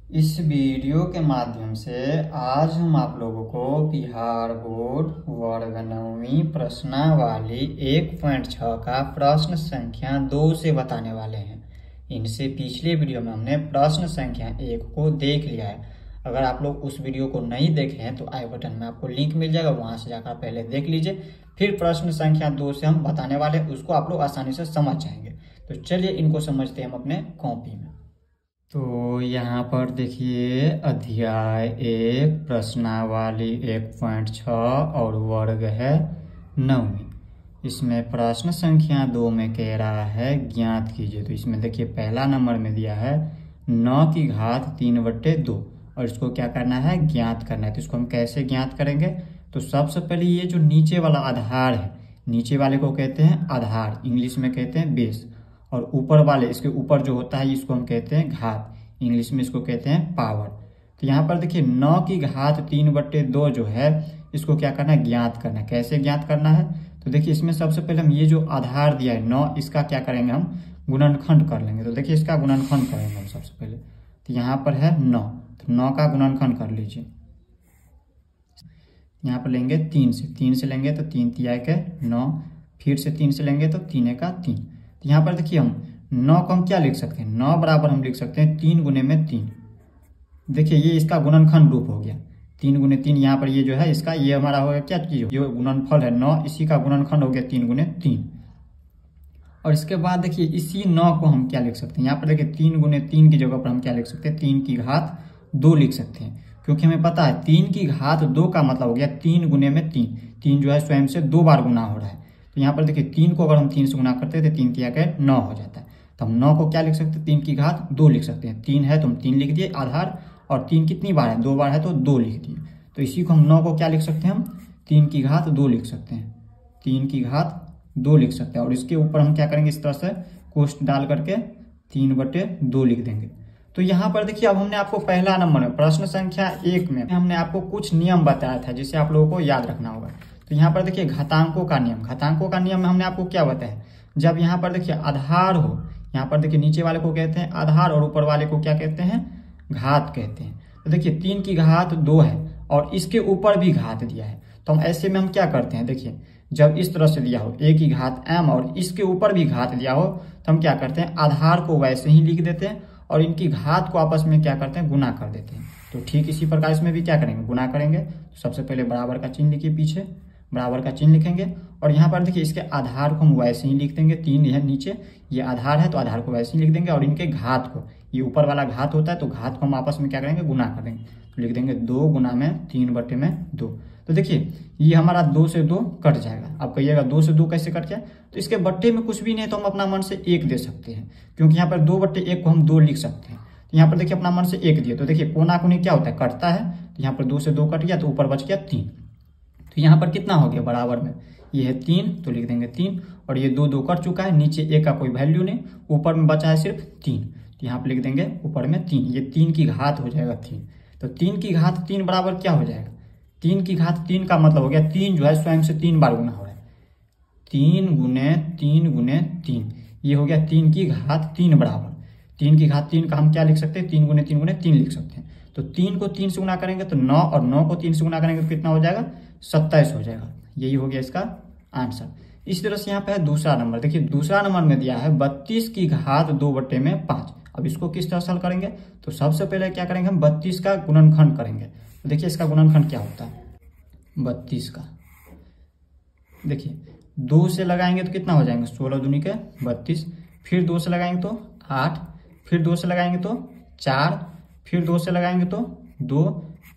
इस वीडियो के माध्यम से आज हम आप लोगों को बिहार बोर्ड वर्ग 9वीं प्रश्नावली 1.6 का प्रश्न संख्या 2 से बताने वाले हैं। इनसे पिछले वीडियो में हमने प्रश्न संख्या 1 को देख लिया है। अगर आप लोग उस वीडियो को नहीं देखे हैं तो आई बटन में आपको लिंक मिल जाएगा, वहां से जाकर पहले देख लीजिए। फिर प्रश्न संख्या 2 से हम बताने वाले हैं, उसको आप लोग आसानी से समझ जाएंगे। तो चलिए इनको समझते हैं हम अपने कॉपी में। तो यहाँ पर देखिए अध्याय 1 प्रश्नावली 1.6 और वर्ग है 9वीं। इसमें प्रश्न संख्या 2 में कह रहा है ज्ञात कीजिए। तो इसमें देखिए पहला नंबर में दिया है 9 की घात 3/2 और इसको क्या करना है, ज्ञात करना है। तो इसको हम कैसे ज्ञात करेंगे? तो सबसे पहले ये जो नीचे वाला आधार है, नीचे वाले को कहते हैं आधार, इंग्लिश में कहते हैं बेस। और ऊपर वाले, इसके ऊपर जो होता है इसको हम कहते हैं घात, इंग्लिश में इसको कहते हैं पावर। तो यहाँ पर देखिए 9 की घात 3/2 जो है इसको क्या करना है, ज्ञात करना है। कैसे ज्ञात करना है? तो देखिए इसमें सबसे पहले हम ये जो आधार दिया है 9, इसका क्या करेंगे, हम गुणनखंड कर लेंगे। तो देखिए इसका गुणनखंड करेंगे हम सबसे पहले। तो यहाँ पर है 9, तो 9 का गुणनखंड कर लीजिए। यहाँ पर लेंगे 3 से लेंगे तो 3 तिया के 9, फिर से 3 से लेंगे तो 3 का 3। तो यहाँ पर देखिए हम 9 को हम क्या लिख सकते हैं, 9 बराबर हम लिख सकते हैं 3 गुने में 3। देखिए ये इसका गुणनखंड रूप हो गया, 3 गुने 3। यहाँ पर ये जो है इसका, ये हमारा हो गया क्या चीज, जो गुणनफल है 9, इसी का गुणनखंड हो गया 3 गुने 3। और इसके बाद देखिए इसी 9 को हम क्या लिख सकते हैं, यहाँ पर देखिए 3 गुने 3 की जगह पर हम क्या लिख सकते हैं, 3 की घात 2 लिख सकते हैं। क्योंकि हमें पता है 3 की घात 2 का मतलब हो गया 3 गुने में 3। 3 जो है स्वयं से 2 बार गुना हो रहा है। तो यहाँ पर देखिए 3 को अगर हम 3 से गुना करते हैं तो 3 तिया के 9 हो जाता है। तो हम 9 को क्या लिख सकते हैं, 3 की घात 2 लिख सकते हैं। 3 है तो हम 3 लिख दिए आधार, और 3 कितनी बार है, 2 बार है तो 2 लिख दिए। तो इसी को हम 9 को क्या लिख सकते हैं, हम 3 की घात 2 लिख सकते हैं। 3 की घात 2 लिख सकते हैं। और इसके ऊपर हम क्या करेंगे, इस तरह से कोष्ठ डाल करके 3/2 लिख देंगे। तो यहाँ पर देखिए अब हमने आपको पहला नंबर में प्रश्न संख्या 1 में हमने आपको कुछ नियम बताया था जिसे आप लोगों को याद रखना होगा। तो यहाँ पर देखिए घातांकों का नियम, घातांकों का नियम में हमने आपको क्या बताया, जब यहाँ पर देखिए आधार हो, यहाँ पर देखिए नीचे वाले को कहते हैं आधार और ऊपर वाले को क्या कहते हैं, घात कहते हैं। तो देखिए 3 की घात 2 है और इसके ऊपर भी घात दिया है। तो हम ऐसे में हम क्या करते हैं, देखिए जब इस तरह से दिया हो a की घात m और इसके ऊपर भी घात दिया हो, तो हम क्या करते हैं, आधार को वैसे ही लिख देते हैं और इनकी घात को आपस में क्या करते हैं, गुना कर देते हैं। तो ठीक इसी प्रकार इसमें भी क्या करेंगे, गुना करेंगे। तो सबसे पहले बराबर का चिन्ह लिखिए, पीछे बराबर का चिन्ह लिखेंगे। और यहाँ पर देखिए इसके आधार को हम वैसे ही लिख देंगे, 3 यह नीचे ये आधार है तो आधार को वैसे ही लिख देंगे। और इनके घात को, ये ऊपर वाला घात होता है तो घात को हम आपस में क्या करेंगे, गुना कर देंगे। तो लिख देंगे 2 गुना में 3/2। तो देखिए ये हमारा 2 से 2 कट जाएगा। आप कहिएगा 2 से 2 कैसे कट गया, तो इसके बट्टे में कुछ भी नहीं है तो हम अपना मन से 1 दे सकते हैं, क्योंकि यहाँ पर 2/1 को हम 2 लिख सकते हैं। तो यहाँ पर देखिए अपना मन से 1 दिए, तो देखिए कोना कोनी क्या होता है, कटता है। तो यहाँ पर 2 से 2 कट गया तो ऊपर बच गया 3। तो यहाँ पर कितना हो गया, बराबर में ये है 3 तो लिख देंगे 3। और ये 2 कट चुका है, नीचे 1 का कोई वैल्यू नहीं, ऊपर में बचा है सिर्फ 3। तो यहाँ पर लिख देंगे ऊपर में 3, ये 3 की घात हो जाएगा 3। तो 3 की घात 3 बराबर क्या हो जाएगा, 3 की घात 3 का मतलब हो गया 3 जो है स्वयं से 3 बार गुना हो रहा है। 3 गुने 3 गुने 3, ये हो गया 3 की घात 3 बराबर। 3 की घात 3 का हम क्या लिख सकते हैं, 3 गुने 3 गुने 3 लिख सकते हैं। तो 3 को 3 से गुना करेंगे तो 9, और 9 को 3 से गुना करेंगे तो कितना हो जाएगा, 27 हो जाएगा। यही हो गया इसका आंसर। इस तरह से यहाँ पे है दूसरा नंबर। देखिए दूसरा नंबर में दिया है 32 की घात 2/5। अब इसको किस तरह से हल करेंगे, तो सबसे पहले क्या करेंगे, हम 32 का गुणनखंड करेंगे। तो देखिए इसका गुणनखंड क्या होता है, 32 का देखिए 2 से लगाएंगे तो कितना हो जाएंगे, 16 दूनी के 32, फिर 2 से लगाएंगे तो 8, फिर 2 से लगाएंगे तो 4, फिर 2 से लगाएंगे तो 2,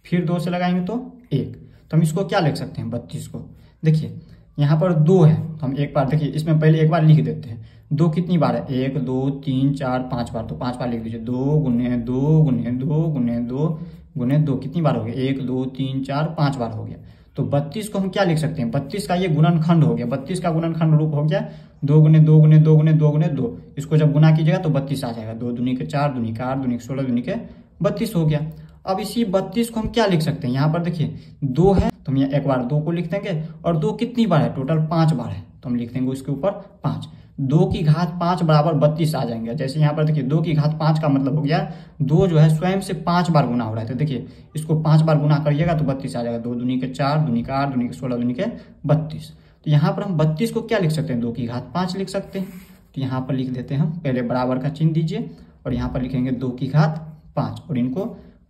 फिर 2 से लगाएंगे तो 1। तो हम इसको क्या लिख सकते हैं, 32 को। देखिए यहाँ पर 2 है तो हम एक बार, देखिए इसमें पहले एक बार लिख देते हैं। 2 कितनी बार है, 1 2 3 4 5 बार, तो 5 बार लिख दीजिए। 2 गुने 2 गुने 2 गुने 2 गुने 2 कितनी बार हो गया, 1 2 3 4 5 बार हो गया। तो 32 को हम क्या लिख सकते हैं, 32 का ये गुणनखंड हो गया। 32 का गुणनखंड रूप हो गया 2 गुने 2 गुने 2 गुने 2 गुने 2। इसको जब गुना कीजिएगा तो 32 आ जाएगा। 2 दूनी के 4, दूनी के 8, दूनी के 16, दूनी के 32 हो गया। अब इसी 32 को हम क्या लिख सकते हैं, यहाँ पर देखिए 2 है तो हम यहाँ एक बार 2 को लिख देंगे, और 2 कितनी बार है, टोटल 5 बार है तो हम लिख देंगे उसके ऊपर 5। 2 की घात 5 बराबर 32 आ जाएंगे। जैसे यहाँ पर देखिए 2 की घात 5 का मतलब हो गया 2 जो है स्वयं से 5 बार गुना हो रहा है। तो देखिए इसको 5 बार गुना करिएगा तो 32 आ जाएगा। 2 दूनी के 4, दूनी के 8, दूनी के 16, दूनी के 32। तो यहाँ पर हम 32 को क्या लिख सकते हैं, 2 की घात 5 लिख सकते हैं। तो यहाँ पर लिख देते हैं हम, पहले बराबर का चिन्ह दीजिए और यहाँ पर लिखेंगे 2 की घात 5 और इनको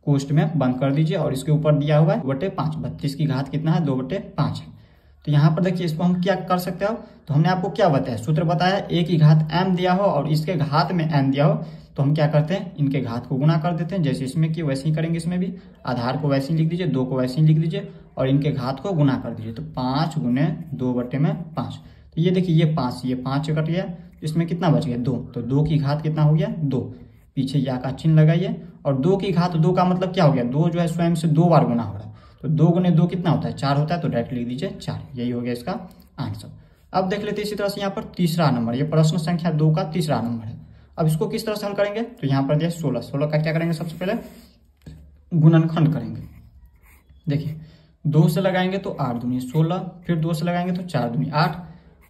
कोष्ठ में बंद कर दीजिए और इसके ऊपर दिया हुआ है 2/5। 32 की घात कितना है, 2/5 है। तो यहाँ पर देखिए इसको हम क्या कर सकते हो, तो हमने आपको क्या बताया, सूत्र बताया, a की घात m दिया हो और इसके घात में n दिया हो तो हम क्या करते हैं, इनके घात को गुना कर देते हैं। जैसे इसमें कि वैसे ही करेंगे, इसमें भी आधार को वैसे ही लिख दीजिए, 2 को वैसे ही लिख दीजिए और इनके घात को गुना कर दीजिए। तो 5 गुने 2/5। तो ये देखिए ये 5 कट गया, इसमें कितना बच गया, 2। तो 2 की घात कितना हो गया, 2। पीछे या का चिन्ह लगाइए और 2 की घात 2 का मतलब क्या हो गया, 2 जो है स्वयं से 2 बार गुना हो रहा है। तो 2 गुने 2 कितना होता है, 4 होता है। तो डायरेक्ट लिख दीजिए 4। यही हो गया इसका आंसर। अब देख लेते हैं इसी तरह से यहाँ पर तीसरा नंबर, ये प्रश्न संख्या 2 का तीसरा नंबर है। अब इसको किस तरह से हल करेंगे, तो यहाँ पर दिया 16। 16 का क्या करेंगे, सबसे पहले गुणनखंड करेंगे। देखिए 2 से लगाएंगे तो 8 दूनी 16, फिर 2 से लगाएंगे तो 4 दूनी 8,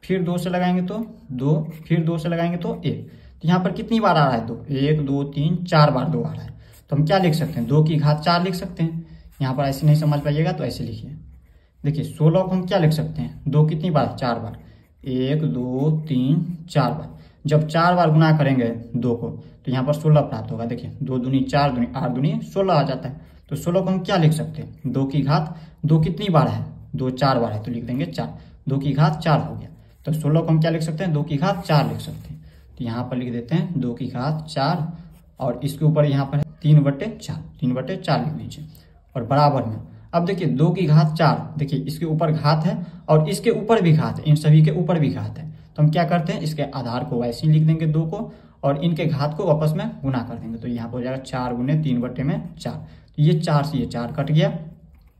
फिर 2 से लगाएंगे तो 2, फिर 2 से लगाएंगे तो 1। तो यहाँ पर कितनी बार आ रहा है, 2, 1 2 3 4 बार 2 आ रहा है। तो हम क्या लिख सकते हैं, 2 की घात 4 लिख सकते हैं। यहाँ पर ऐसे नहीं समझ पाइएगा तो ऐसे लिखिए। देखिए 16 को हम क्या लिख सकते हैं, 2 कितनी बार, 4 बार, 1 2 3 4 बार। जब 4 बार गुना करेंगे 2 को तो यहाँ पर 16 प्राप्त होगा। देखिए 2 दूनी 4 दूनी 8 दूनी 16 आ जाता है। तो 16 को हम क्या लिख सकते हैं, 2 की घात 2 कितनी बार है, 2 4 बार है तो लिख देंगे 4। 2 की घात 4 हो गया। तो 16 को हम क्या लिख सकते हैं, 2 की घात 4 लिख सकते हैं। तो यहाँ पर लिख देते हैं 2 की घात 4 और इसके ऊपर यहाँ पर है 3/4, 3/4 लिख दीजिए और बराबर में। अब देखिए 2 की घात 4, देखिए इसके ऊपर घात है और इसके ऊपर भी घात है, इन सभी के ऊपर भी घात है। तो हम क्या करते हैं, इसके आधार को वैसे ही लिख देंगे 2 को और इनके घात को आपस में गुना कर देंगे। तो यहाँ पर हो जाएगा 4 गुने 3/4। तो ये 4 से ये 4 कट गया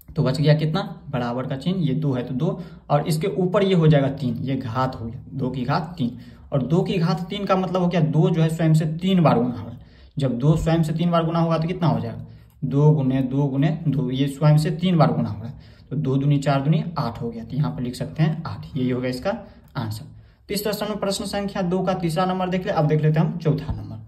तो बच गया कितना, बराबर का चिन्ह, ये 2 है तो 2 और इसके ऊपर ये हो जाएगा 3, ये घात हो गया 2 की घात 3। और 2 की घात 3 का मतलब हो गया 2 जो है स्वयं से 3 बार गुना होगा। जब 2 स्वयं से 3 बार गुना होगा तो कितना हो जाएगा, 2 गुने 2 गुने 2, ये स्वयं से 3 बार गुना हो रहा है। तो 2 दूनी 4 दूनी 8 हो गया। तो यहाँ पर लिख सकते हैं 8। यही होगा इसका आंसर। तो इस तरह से प्रश्न संख्या 2 का तीसरा नंबर देख ले। अब देख लेते हैं हम चौथा नंबर।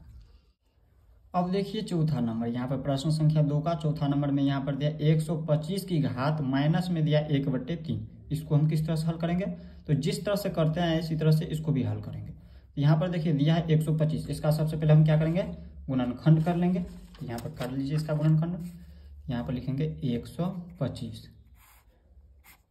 अब देखिए चौथा नंबर, यहाँ पर प्रश्न संख्या 2 का चौथा नंबर में यहाँ पर दिया 125 की घात माइनस में दिया 1/3। इसको हम किस तरह से हल करेंगे, तो जिस तरह से करते हैं इसी तरह से इसको भी हल करेंगे। यहाँ पर देखिए दिया है 125, इसका सबसे पहले हम क्या करेंगे, गुणनखंड कर लेंगे। तो यहाँ पर कर लीजिए इसका गुणनखंड। यहाँ पर लिखेंगे 125।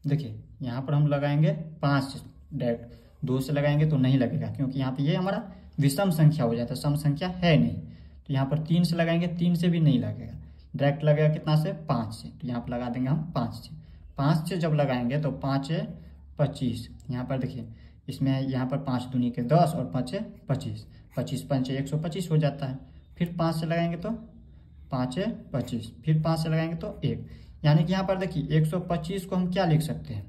देखिए यहाँ पर हम लगाएंगे 5 डायरेक्ट, 2 से लगाएंगे तो नहीं लगेगा क्योंकि यहाँ पे ये हमारा विषम संख्या हो जाता है, सम संख्या है नहीं। तो यहाँ पर 3 से लगाएंगे, 3 से भी नहीं लगेगा, डायरेक्ट लगेगा कितना से, 5 से। तो यहाँ पर लगा देंगे हम 5 से। 5 से जब लगाएंगे तो 5 है 25। यहाँ पर देखिए इसमें यहाँ पर 5 दूनी के 10 और 5 है 25, 25 5 125 हो जाता है। फिर 5 से लगाएंगे तो 5 है 25, फिर 5 से लगाएंगे तो 1। यानी कि यहाँ पर देखिए 125 को हम क्या लिख सकते हैं,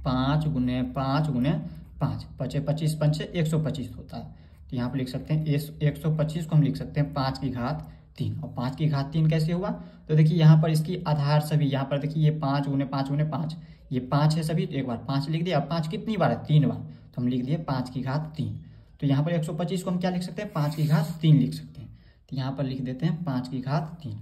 5 गुने 5 गुने 5, 5 25 5 125 होता है। तो यहाँ पर लिख सकते हैं 125 को हम लिख सकते हैं 5 की घात 3। और 5 की घात 3 कैसे हुआ, तो देखिए यहाँ पर इसकी आधार सभी, यहाँ पर देखिए ये 5 गुने 5 गुने 5, ये 5 है सभी, तो एक बार 5 लिख दिया। अब 5 कितनी बार है, 3 बार, तो हम लिख दिए 5 की घात 3। तो यहाँ पर 125 को हम क्या लिख सकते हैं, 5 की घात 3 लिख सकते हैं। तो यहाँ पर लिख देते हैं 5 की घात 3,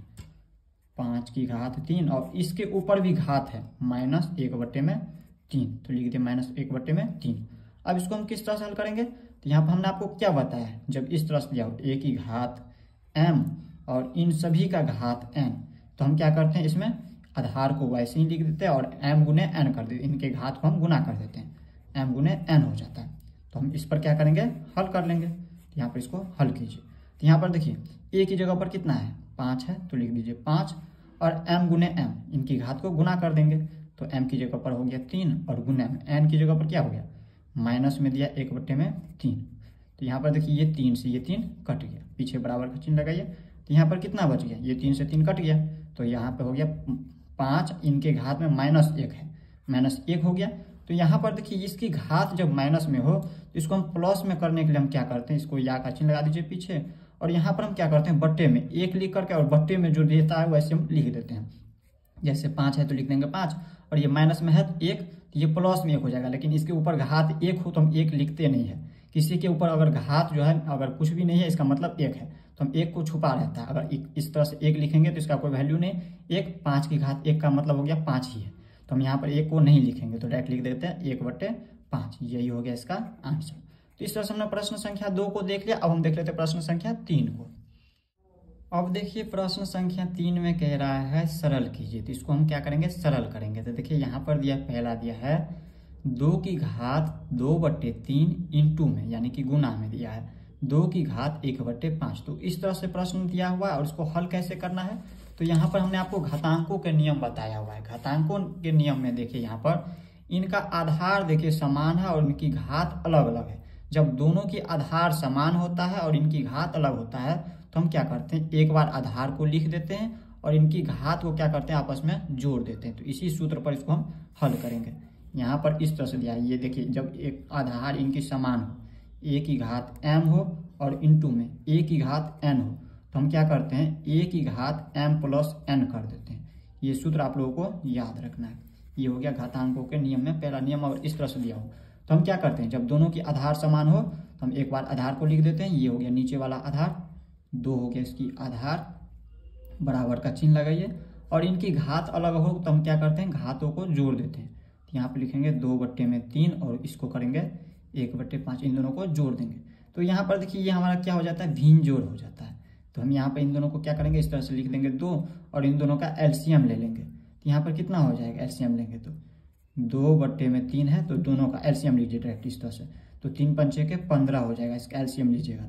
5 की घात 3 और इसके ऊपर भी घात है -1/3। तो लिख दिए -1/3। अब इसको हम किस तरह से हल करेंगे, तो यहाँ पर हमने आपको क्या बताया है, जब इस तरह से दिया हो a की घात m और इन सभी का घात n, तो हम क्या करते हैं, इसमें आधार को वैसे ही लिख देते हैं और m गुने n कर देते हैं, इनके घात को हम गुना कर देते हैं, m गुने n हो जाता है। तो हम इस पर क्या करेंगे, हल कर लेंगे। तो यहाँ पर इसको हल कीजिए। तो यहाँ पर देखिए a की जगह पर कितना है, 5 है, तो लिख दीजिए 5 और m गुने m, इनकी घात को गुना कर देंगे। तो m की जगह पर हो गया 3 और गुने n की जगह पर क्या हो गया, माइनस में दिया 1/3। तो यहाँ पर देखिए ये 3 से ये 3 कट गया, पीछे बराबर का चिन्ह लगाइए। तो यहाँ पर कितना बच गया, ये 3 से 3 कट गया, तो यहाँ पे हो गया 5, इनके घात में -1 है, -1 हो गया। तो यहाँ पर देखिए इसकी घात जब माइनस में हो तो इसको हम प्लस में करने के लिए हम क्या करते हैं, इसको या का चिन्ह लगा दीजिए पीछे और यहाँ पर हम क्या करते हैं, बट्टे में 1 लिख करके और बट्टे में जो देता है वैसे हम लिख देते हैं। जैसे 5 है तो लिख देंगे 5 और ये माइनस में है 1, तो ये प्लस में 1 हो जाएगा। लेकिन इसके ऊपर घात 1 हो तो हम 1 लिखते नहीं है, किसी के ऊपर अगर घात जो है अगर कुछ भी नहीं है इसका मतलब 1 है, तो हम 1 को छुपा रहता है। अगर इस तरह से 1 लिखेंगे तो इसका कोई वैल्यू नहीं, 1 5 की घात 1 का मतलब हो गया 5 ही है, तो हम यहाँ पर 1 को नहीं लिखेंगे, तो डायरेक्ट लिख देते हैं 1/5। यही हो गया इसका आंसर। तो इस तरह से हमने प्रश्न संख्या 2 को देख लिया। अब हम देख लेते हैं प्रश्न संख्या 3 को। अब देखिए प्रश्न संख्या 3 में कह रहा है सरल कीजिए, तो इसको हम क्या करेंगे, सरल करेंगे। तो देखिए यहाँ पर दिया, पहला दिया है 2 की घात 2/3 इंटू में, यानी कि गुना में दिया है 2 की घात 1/5। तो इस तरह से प्रश्न दिया हुआ है और इसको हल कैसे करना है, तो यहाँ पर हमने आपको घातांकों के नियम बताया हुआ है। घातांकों के नियम में देखिए यहाँ पर इनका आधार देखिए समान है और इनकी घात अलग अलग है। जब दोनों की आधार समान होता है और इनकी घात अलग होता है तो हम क्या करते हैं, एक बार आधार को लिख देते हैं और इनकी घात को क्या करते हैं, आपस में जोड़ देते हैं। तो इसी सूत्र पर इसको हम हल करेंगे। यहाँ पर इस तरह से दिया है, ये देखिए जब एक आधार इनकी समान हो, a की घात m हो और इंटू में a की घात n हो, तो हम क्या करते हैं a की घात m प्लस n कर देते हैं। ये सूत्र आप लोगों को याद रखना है। ये हो गया घातांकों के नियम में पहला नियम। और इस तरह से दिया हो तो हम क्या करते हैं, जब दोनों की आधार समान हो तो हम एक बार आधार को लिख देते हैं। ये हो गया नीचे वाला आधार, 2 हो गया इसकी आधार, बराबर का चिन्ह लगाइए। और इनकी घात अलग हो तो हम क्या करते हैं, घातों को जोड़ देते हैं। तो यहाँ पे लिखेंगे 2/3 और इसको करेंगे 1/5, इन दोनों को जोड़ देंगे। तो यहाँ पर देखिए ये हमारा क्या हो जाता है, भिन्न जोड़ हो जाता है। तो हम यहाँ पर इन दोनों को क्या करेंगे, इस तरह से लिख देंगे 2 और इन दोनों का एलसीएम ले लेंगे। तो यहाँ पर कितना हो जाएगा, एलसीएम लेंगे तो 2/3 है, तो दोनों का एलसीएम लीजिए डायरेक्ट इस तरह से, तो 3 पंचे के 15 हो जाएगा, इसका एलसीएम लीजिएगा।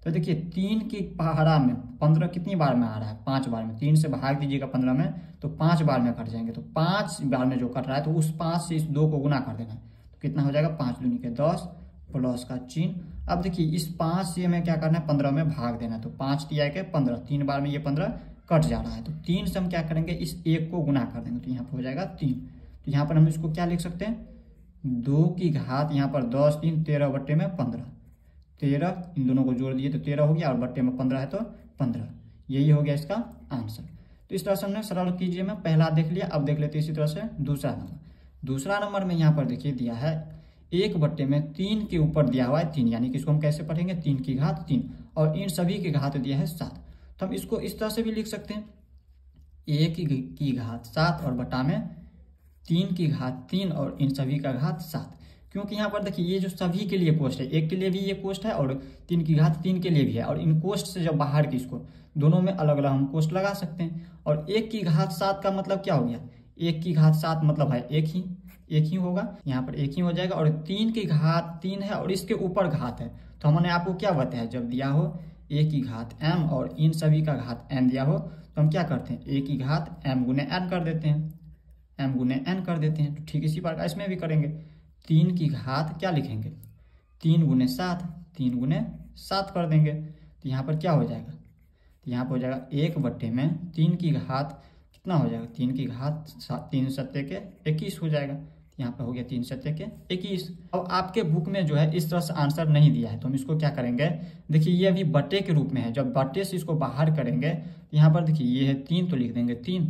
तो देखिए 3 की पहाड़ा में 15 कितनी बार में आ रहा है, 5 बार में। 3 से भाग दीजिएगा 15 में तो 5 बार में कट जाएंगे। तो 5 बार में जो कट रहा है तो उस 5 से इस 2 को गुना कर देना है। तो कितना हो जाएगा, 5 दूनी के 10 प्लस का चिन्ह। अब देखिए इस 5 से हमें क्या करना है, 15 में भाग देना है। तो 5 दिया के 15, 3 बार में ये 15 कट जा रहा है। तो 3 से हम क्या करेंगे, इस 1 को गुना कर देंगे। तो यहाँ पर हो जाएगा 3। तो यहाँ पर हम इसको क्या लिख सकते हैं, 2 की घात यहाँ पर 10 3 13/15, 13 इन दोनों को जोड़ दिए तो 13 हो गया और बट्टे में 15 है तो 15। यही हो गया इसका आंसर। तो इस तरह से हमने सरल कीजिए में पहला देख लिया। अब देख लेते हैं इसी तरह से दूसरा नंबर। दूसरा नंबर में यहाँ पर देखिए दिया है 1/3 के ऊपर दिया हुआ है 3, यानी कि इसको हम कैसे पढ़ेंगे, 3 की घात 3 और इन सभी की घात दिया है 7। तो हम इसको इस तरह से भी लिख सकते हैं, 1 की घात 7 और बटा में 3 की घात 3 और इन सभी का घात 7। क्योंकि यहाँ पर देखिए ये जो सभी के लिए कोष्ट है, 1 के लिए भी ये कोष्ट है और 3 की घात 3 के लिए भी है। और इन कोष्ट से जब बाहर की इसको दोनों में अलग अलग हम कोष्ट लगा सकते हैं। और 1 की घात 7 का मतलब क्या हो गया, 1 की घात 7 मतलब है एक ही होगा, यहाँ पर 1 ही हो जाएगा। और 3 की घात 3 है और इसके ऊपर घात है, तो हमने आपको क्या बताया, जब दिया हो a की घात m और इन सभी का घात n दिया हो तो हम क्या करते हैं, a की घात m गुने n कर देते हैं, m गुने n कर देते हैं। तो ठीक इसी प्रकार इसमें भी करेंगे। 3 की घात क्या लिखेंगे, 3 गुने 7, 3 गुने 7 कर देंगे। तो यहाँ पर क्या हो जाएगा, तो यहाँ पर हो जाएगा 1/3 की घात कितना हो जाएगा, 3 की घात 3 सत्ते के 21 हो जाएगा। यहाँ पर हो गया 3 सत्ते के 21। अब आपके बुक में जो है इस तरह से आंसर नहीं दिया है, तो हम इसको क्या करेंगे, देखिए ये अभी बट्टे के रूप में है। जब बट्टे से इसको बाहर करेंगे तो यहाँ पर देखिए ये है 3, तो लिख देंगे 3।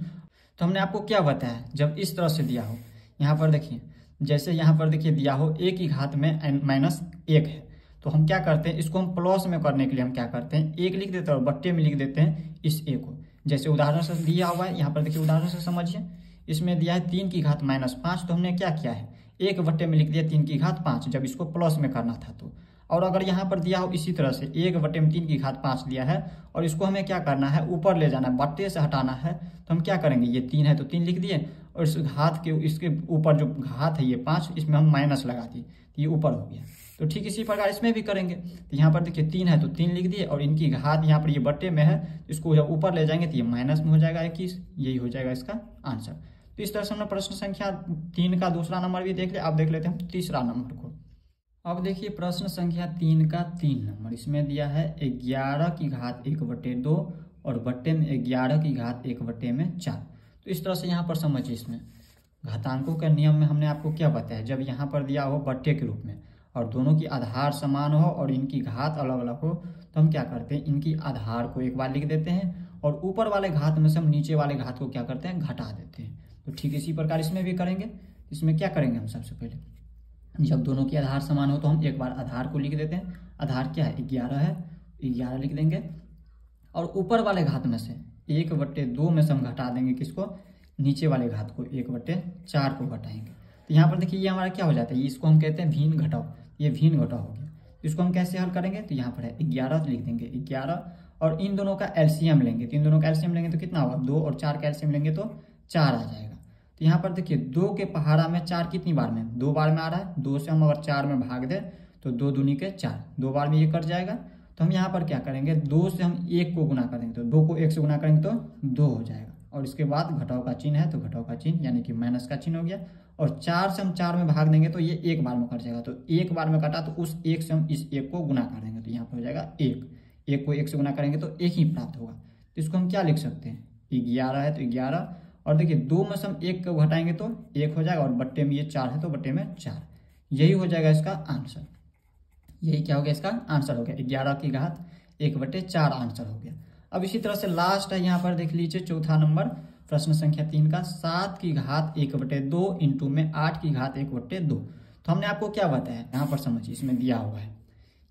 तो हमने आपको क्या बताया, जब इस तरह से दिया हो, यहाँ पर देखिए जैसे यहाँ पर देखिए दिया हो a की घात में -1 है, तो हम क्या करते हैं, इसको हम प्लस में करने के लिए हम क्या करते हैं, 1 लिख देते हैं और बट्टे में लिख देते हैं इस a को। जैसे उदाहरण से दिया हुआ है, यहाँ पर देखिए उदाहरण से समझिए, इसमें दिया है 3 की घात -5, तो हमने क्या किया है, 1 बट्टे में लिख दिया 3 की घात 5, जब इसको प्लस में करना था तो। और अगर यहाँ पर दिया हो इसी तरह से 1 बट्टे में 3 की घात 5 दिया है और इसको हमें क्या करना है, ऊपर ले जाना है, बट्टे से हटाना है, तो हम क्या करेंगे, ये 3 है तो 3 लिख दिए और इस घात के इसके ऊपर जो घात है ये 5, इसमें हम माइनस लगा दिए, ये ऊपर हो गया। तो ठीक इसी प्रकार इसमें भी करेंगे। तो यहाँ पर देखिए 3 है तो 3 लिख दिए और इनकी घात यहाँ पर ये बट्टे में है, इसको जब ऊपर ले जाएंगे तो ये माइनस में हो जाएगा 21। यही हो जाएगा इसका आंसर। तो इस तरह से हमने प्रश्न संख्या 3 का दूसरा नंबर भी देख लिया। अब देख लेते हैं हम तीसरा नंबर को। अब देखिए प्रश्न संख्या 3 का 3 नंबर, इसमें दिया है 11 की घात 1/2 और बट्टे में 11 की घात 1/4। तो इस तरह से यहाँ पर समझिए, इसमें घातांकों के नियम में हमने आपको क्या बताया, जब यहाँ पर दिया हो बट्टे के रूप में और दोनों की आधार समान हो और इनकी घात अलग अलग हो, तो हम क्या करते हैं, इनकी आधार को एक बार लिख देते हैं और ऊपर वाले घात में से हम नीचे वाले घात को क्या करते हैं, घटा देते हैं। तो ठीक इसी प्रकार इसमें भी करेंगे। इसमें क्या करेंगे हम, सबसे पहले जब दोनों की आधार समान हो तो हम एक बार आधार को लिख देते हैं। आधार क्या है, 11 है, 11 लिख देंगे। और ऊपर वाले घात में से 1/2 में से हम घटा देंगे किसको, नीचे वाले घात को, 1/4 को घटाएंगे। तो यहाँ पर देखिए ये हमारा क्या हो जाता है, इसको हम कहते हैं भिन्न घटाव, ये भिन्न घटाव हो गया। इसको हम कैसे हल करेंगे, तो यहाँ पर है 11 लिख देंगे 11, और इन दोनों का एलसीएम लेंगे, तो इन दोनों का एलसीएम लेंगे तो कितना होगा, 2 और 4 का एलसीएम लेंगे तो 4 आ जाएगा। तो यहाँ पर देखिए 2 के पहाड़ा में 4 कितनी बार में, 2 बार में आ रहा है। 2 से हम अगर 4 में भाग दें तो 2 दूनी के 4, 2 बार में ये कट जाएगा। तो हम यहाँ पर क्या करेंगे, 2 से हम 1 को गुना करेंगे, तो 2 को 1 से गुना करेंगे तो 2 हो जाएगा। और इसके बाद घटाव का चिन्ह है तो घटाव का चिन्ह यानी कि माइनस का चिन्ह हो गया। और 4 से हम 4 में भाग देंगे तो ये 1 बार में कट जाएगा, तो 1 बार में कटा तो उस 1 से हम इस 1 को गुना कर देंगे, तो यहाँ पर हो जाएगा 1 को 1 से गुना करेंगे तो 1 ही प्राप्त होगा। तो इसको हम क्या लिख सकते हैं, 11 है तो 11, और देखिए 2 में से हम 1 को घटाएंगे तो 1 हो जाएगा, और बट्टे में ये 4 है तो बट्टे में 4, यही हो जाएगा इसका आंसर। यही क्या हो गया, इसका आंसर हो गया 11 की घात 1/4 आंसर हो गया। अब इसी तरह से लास्ट है यहाँ पर देख लीजिए चौथा नंबर प्रश्न संख्या 3 का 7 की घात 1/2 इंटू में 8 की घात 1/2। तो हमने आपको क्या बताया, यहाँ पर समझिए, इसमें दिया हुआ है,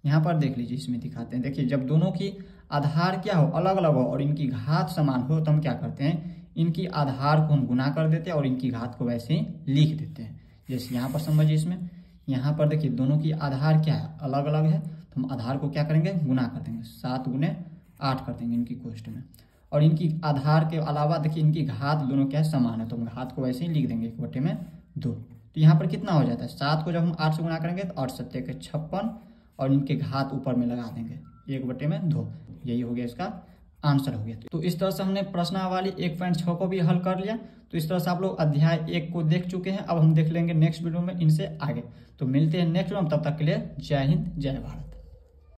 यहाँ पर देख लीजिए, इसमें दिखाते हैं। देखिए जब दोनों की आधार क्या हो, अलग अलग हो और इनकी घात समान हो तो हम क्या करते हैं, इनकी आधार को हम गुना कर देते हैं और इनकी घात को वैसे ही लिख देते हैं। जैसे यहाँ पर समझिए, इसमें यहाँ पर देखिए दोनों की आधार क्या है, अलग अलग है, तो हम आधार को क्या करेंगे, गुना कर देंगे, 7 गुने 8 कर देंगे इनकी कोष्ठ में। और इनकी आधार के अलावा देखिए इनकी घात दोनों क्या है, समान है, तो हम घात को वैसे ही लिख देंगे 1/2। तो यहाँ पर कितना हो जाता है, 7 को जब हम 8 से गुना करेंगे तो 8 7 के 56, और इनके घात ऊपर में लगा देंगे 1/2। यही हो गया इसका आंसर हो गया। तो इस तरह से हमने प्रश्नावली 1.6 को भी हल कर लिया। तो इस तरह से आप लोग अध्याय 1 को देख चुके हैं। अब हम देख लेंगे नेक्स्ट वीडियो में इनसे आगे। तो मिलते हैं नेक्स्ट वीडियो में, तब तक के लिए जय हिंद जय भारत।